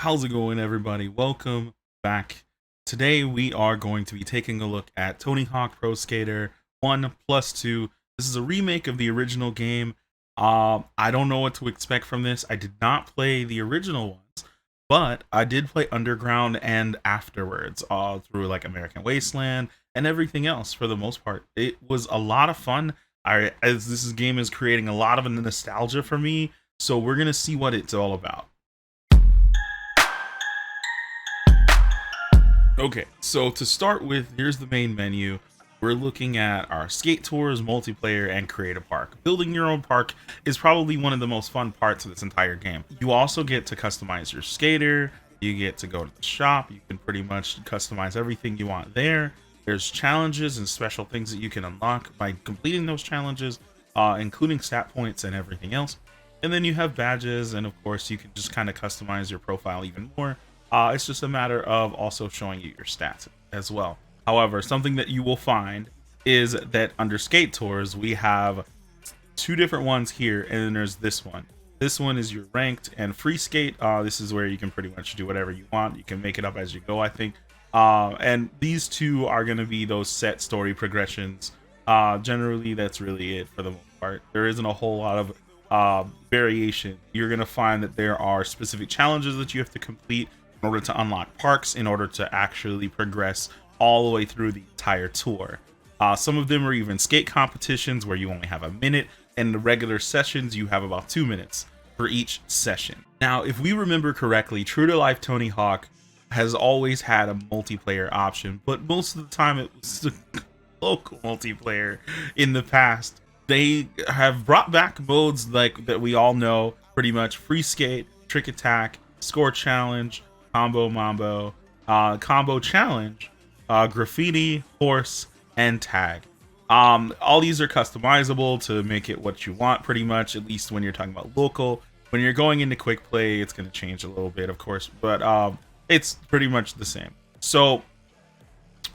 How's it going, everybody? Welcome back. Today we are going to be taking a look at Tony Hawk Pro Skater 1 plus 2. This is a remake of the original game. I don't know what to expect from this. I did not play the original ones, but I did play Underground and afterwards, through like American Wasteland and everything else for the most part. It was a lot of fun. As this game is creating a lot of nostalgia for me, so we're gonna see what it's all about. Okay, so to start with, here's the main menu. We're looking at our skate tours, multiplayer, and create a park. Building your own park is probably one of the most fun parts of this entire game. You also get to customize your skater. You get to go to the shop. You can pretty much customize everything you want there. There's challenges and special things that you can unlock by completing those challenges, including stat points and everything else. And then you have badges, and of course, you can just kind of customize your profile even more. It's just a matter of also showing you your stats as well. However, something that you will find is that under skate tours, we have two different ones here, and then there's this one. This one is your ranked and free skate. This is where you can pretty much do whatever you want. You can make it up as you go, I think. And these two are going to be those set story progressions. Generally, that's really it for the most part. There isn't a whole lot of variation. You're going to find that there are specific challenges that you have to complete in order to unlock parks, in order to actually progress all the way through the entire tour. Some of them are even skate competitions where you only have a minute, and the regular sessions you have about 2 minutes for each session. Now, if we remember correctly, True to Life Tony Hawk has always had a multiplayer option, but most of the time it was the local multiplayer. In the past, they have brought back modes like that we all know pretty much: free skate, trick attack, score challenge, combo mambo, combo challenge, graffiti, horse, and tag. All these are customizable to make it what you want, pretty much, at least when you're talking about local. When you're going into quick play, it's going to change a little bit, of course, but it's pretty much the same. So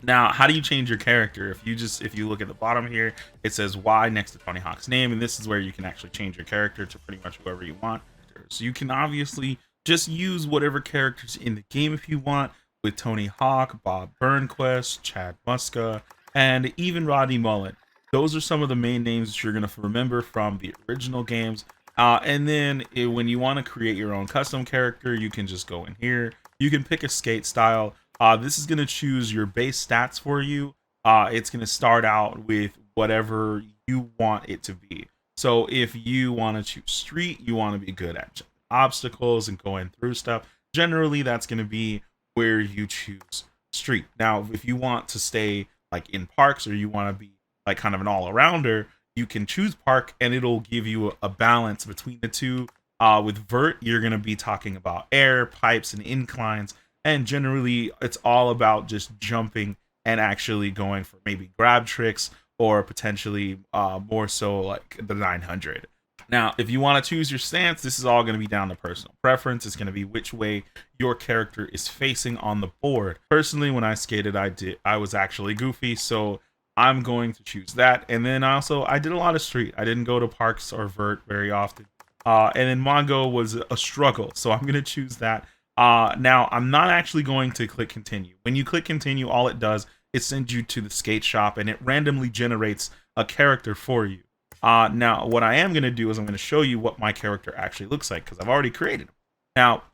now, how do you change your character? If you look at the bottom here, it says Y next to Tony Hawk's name, and this is where you can actually change your character to pretty much whoever you want. So you can obviously just use whatever characters in the game if you want, with Tony Hawk, Bob Burnquist, Chad Muska, and even Rodney Mullen. Those are some of the main names that you're going to remember from the original games. And then when you want to create your own custom character, you can just go in here. You can pick a skate style. This is going to choose your base stats for you. It's going to start out with whatever you want it to be. So if you want to choose street, you want to be good at obstacles and going through stuff. Generally, that's going to be where you choose street. Now, if you want to stay like in parks, or you want to be like kind of an all-arounder, you can choose park, and it'll give you a balance between the two. With vert, you're going to be talking about air, pipes, and inclines, and generally it's all about just jumping and actually going for maybe grab tricks, or potentially more so like the 900. Now, if you want to choose your stance, this is all going to be down to personal preference. It's going to be which way your character is facing on the board. Personally, when I skated, I was actually goofy, so I'm going to choose that. And then also, I did a lot of street. I didn't go to parks or vert very often. And then Mongo was a struggle, so I'm going to choose that. Now, I'm not actually going to click continue. When you click continue, all it does is send you to the skate shop, and it randomly generates a character for you. Now, what I am going to do is I'm going to show you what my character actually looks like, because I've already created him. Now,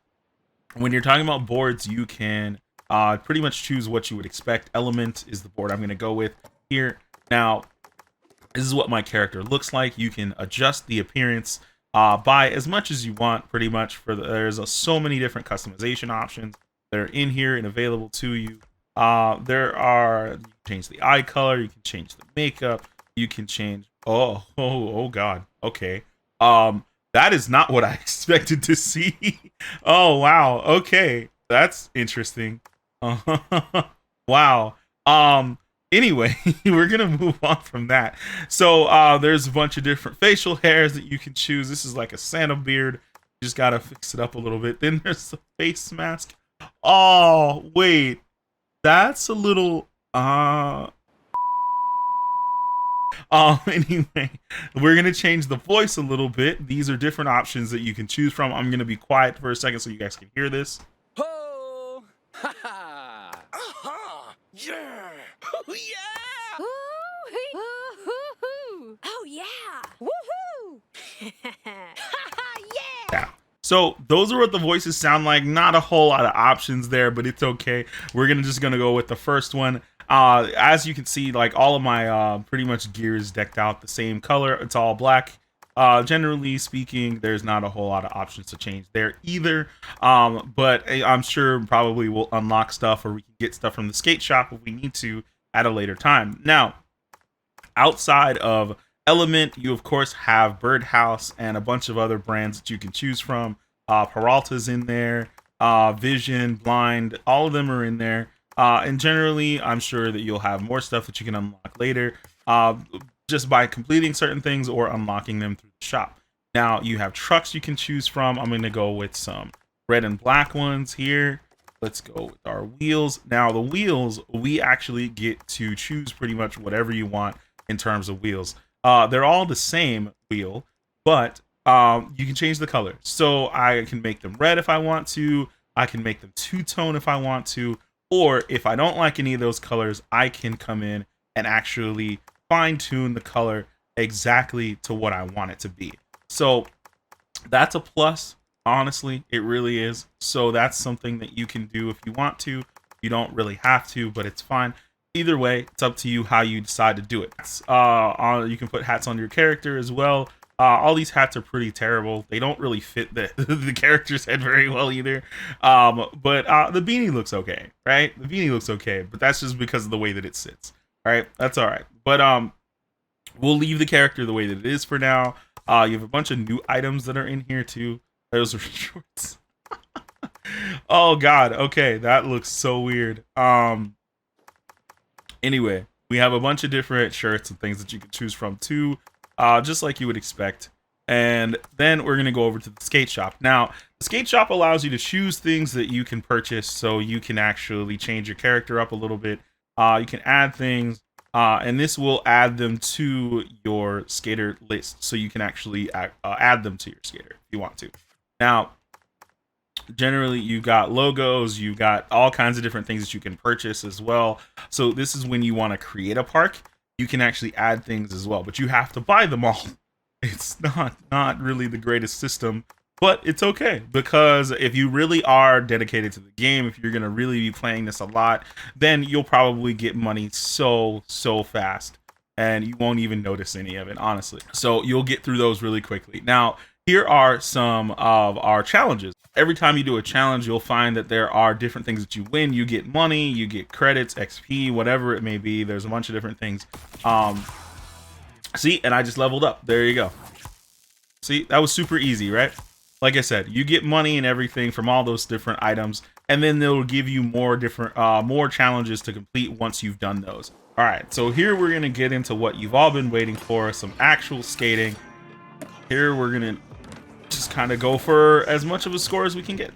when you're talking about boards, you can pretty much choose what you would expect. Element is the board I'm going to go with here. Now, this is what my character looks like. You can adjust the appearance by as much as you want, pretty much. There's so many different customization options that are in here and available to you. You can change the eye color, you can change the makeup, you can change. Oh God. Okay. That is not what I expected to see. Oh wow. Okay, that's interesting. Wow. Anyway, we're gonna move on from that. So there's a bunch of different facial hairs that you can choose. This is like a Santa beard. You just gotta fix it up a little bit. Then there's the face mask. Oh wait, that's a little anyway, we're gonna change the voice a little bit. These are different options that you can choose from. I'm gonna be quiet for a second so you guys can hear this. Ha ha! Yeah! Oh yeah! Oh yeah! Woohoo! Yeah. So those are what the voices sound like. Not a whole lot of options there, but it's okay. We're just gonna go with the first one. As you can see, like all of my pretty much gear is decked out the same color. It's all black. Generally speaking, there's not a whole lot of options to change there either. But I'm sure probably we'll unlock stuff, or we can get stuff from the skate shop if we need to at a later time. Now, outside of Element, you of course have Birdhouse and a bunch of other brands that you can choose from. Peralta's in there, Vision, Blind, all of them are in there. And generally, I'm sure that you'll have more stuff that you can unlock later, just by completing certain things or unlocking them through the shop. Now, you have trucks you can choose from. I'm going to go with some red and black ones here. Let's go with our wheels. Now, the wheels, we actually get to choose pretty much whatever you want in terms of wheels. They're all the same wheel, but you can change the color. So I can make them red if I want to. I can make them two-tone if I want to. Or if I don't like any of those colors, I can come in and actually fine-tune the color exactly to what I want it to be. So that's a plus. Honestly, it really is. So that's something that you can do if you want to. You don't really have to, but it's fine. Either way, it's up to you how you decide to do it. You can put hats on your character as well. All these hats are pretty terrible. They don't really fit the character's head very well either. But the beanie looks okay, right? The beanie looks okay, but that's just because of the way that it sits. All right, that's all right. But we'll leave the character the way that it is for now. You have a bunch of new items that are in here too. Those are shorts. Oh God. Okay, that looks so weird. Anyway, we have a bunch of different shirts and things that you can choose from too, just like you would expect. And then we're going to go over to the skate shop. Now, the skate shop allows you to choose things that you can purchase, so you can actually change your character up a little bit. You can add things, and this will add them to your skater list, so you can actually add them to your skater if you want to. Now, generally you got logos, you got all kinds of different things that you can purchase as well. So this is when you want to create a park, you can actually add things as well, but you have to buy them all. It's not really the greatest system, but it's okay, because if you really are dedicated to the game, if you're going to really be playing this a lot, then you'll probably get money so fast and you won't even notice any of it, honestly. So you'll get through those really quickly. Now, here are some of our challenges. Every time you do a challenge, you'll find that there are different things that you win. You get money, you get credits, XP, whatever it may be. There's a bunch of different things. See, and I just leveled up. There you go. See, that was super easy, right? Like I said, you get money and everything from all those different items, and then they'll give you more different, more challenges to complete once you've done those. All right, so here we're gonna get into what you've all been waiting for, some actual skating. Here we're gonna just kind of go for as much of a score as we can get.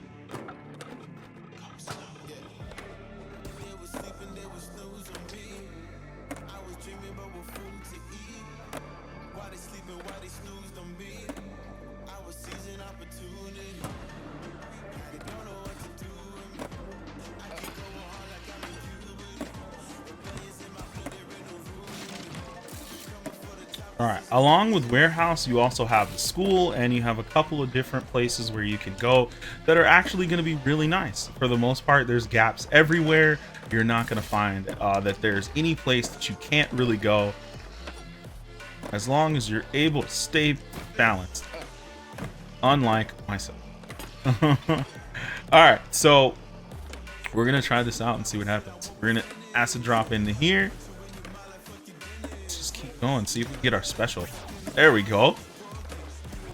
All right, along with warehouse, you also have the school, and you have a couple of different places where you can go that are actually going to be really nice. For the most part, there's gaps everywhere. You're not going to find that there's any place that you can't really go, as long as you're able to stay balanced, unlike myself. All right, so we're going to try this out and see what happens. We're going to acid drop into here. Going, see if we can get our special. There we go.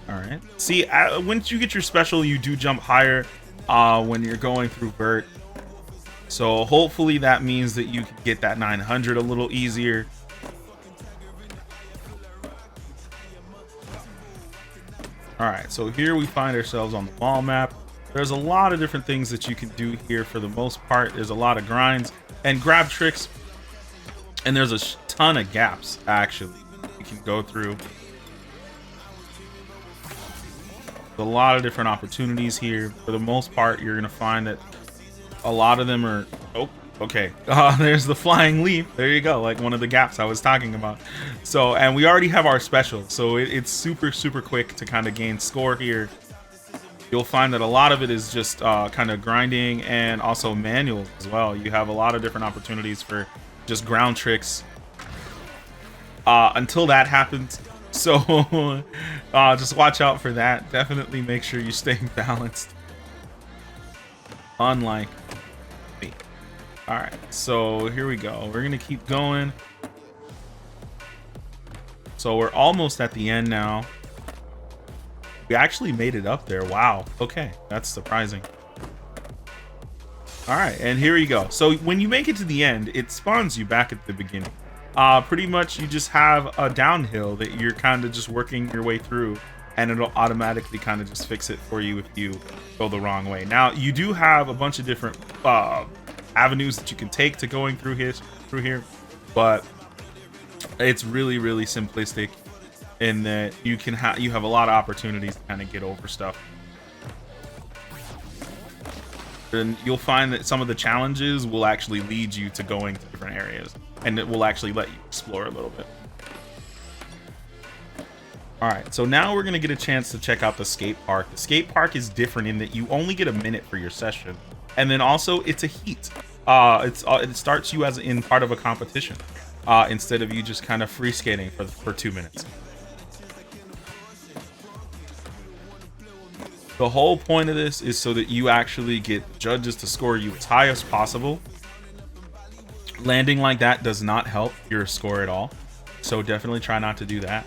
All right, see, once you get your special, you do jump higher when you're going through vert, so hopefully that means that you can get that 900 a little easier. All right, so here we find ourselves on the ball map. There's a lot of different things that you can do here. For the most part, there's a lot of grinds and grab tricks, and there's a ton of gaps actually you can go through. A lot of different opportunities here. For the most part, you're gonna find that A lot of them are, oh, okay. There's the flying leap. There you go, like one of the gaps I was talking about. So, and we already have our special, so it's super quick to kind of gain score here. You'll find that a lot of it is just kind of grinding and also manual as well. You have a lot of different opportunities for just ground tricks until that happens. So just watch out for that. Definitely make sure you're staying balanced. Unlike me. All right, so here we go. We're gonna keep going. So we're almost at the end now. We actually made it up there. Wow. Okay, that's surprising. All right, and here we go. So when you make it to the end, it spawns you back at the beginning. Pretty much you just have a downhill that you're kind of just working your way through, and it'll automatically kind of just fix it for you if you go the wrong way. Now, you do have a bunch of different avenues that you can take to going through here, but it's really simplistic in that you have a lot of opportunities to kind of get over stuff. And you'll find that some of the challenges will actually lead you to going to different areas, and it will actually let you explore a little bit. All right, so now we're gonna get a chance to check out the skate park. The skate park is different in that you only get a minute for your session, and then also it's a heat. It starts you as in part of a competition instead of you just kind of free skating for 2 minutes. The whole point of this is so that you actually get judges to score you as high as possible. Landing like that does not help your score at all, so definitely try not to do that.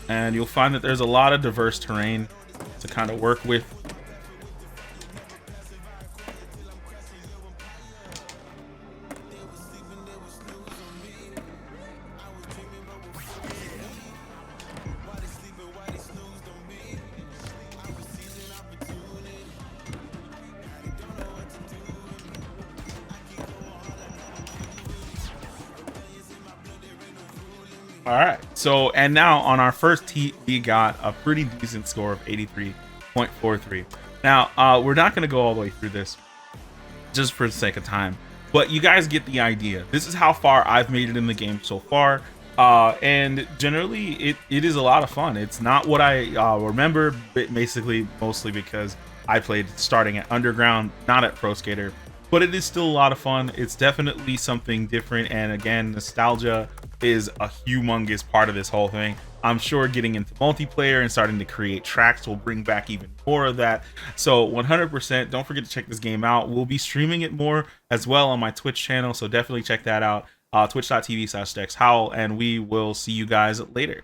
And you'll find that there's a lot of diverse terrain to kind of work with. All right, so and now on our first heat we got a pretty decent score of 83.43. Now we're not going to go all the way through this just for the sake of time, but you guys get the idea. This is how far I've made it in the game so far, and generally it is a lot of fun. It's not what I remember, but basically mostly because I played starting at Underground, not at Pro Skater, but it is still a lot of fun. It's definitely something different, and again, nostalgia is a humongous part of this whole thing. I'm sure getting into multiplayer and starting to create tracks will bring back even more of that. So 100%, don't forget to check this game out. We'll be streaming it more as well on my Twitch channel, so definitely check that out. Twitch.tv/DexHowl, and we will see you guys later.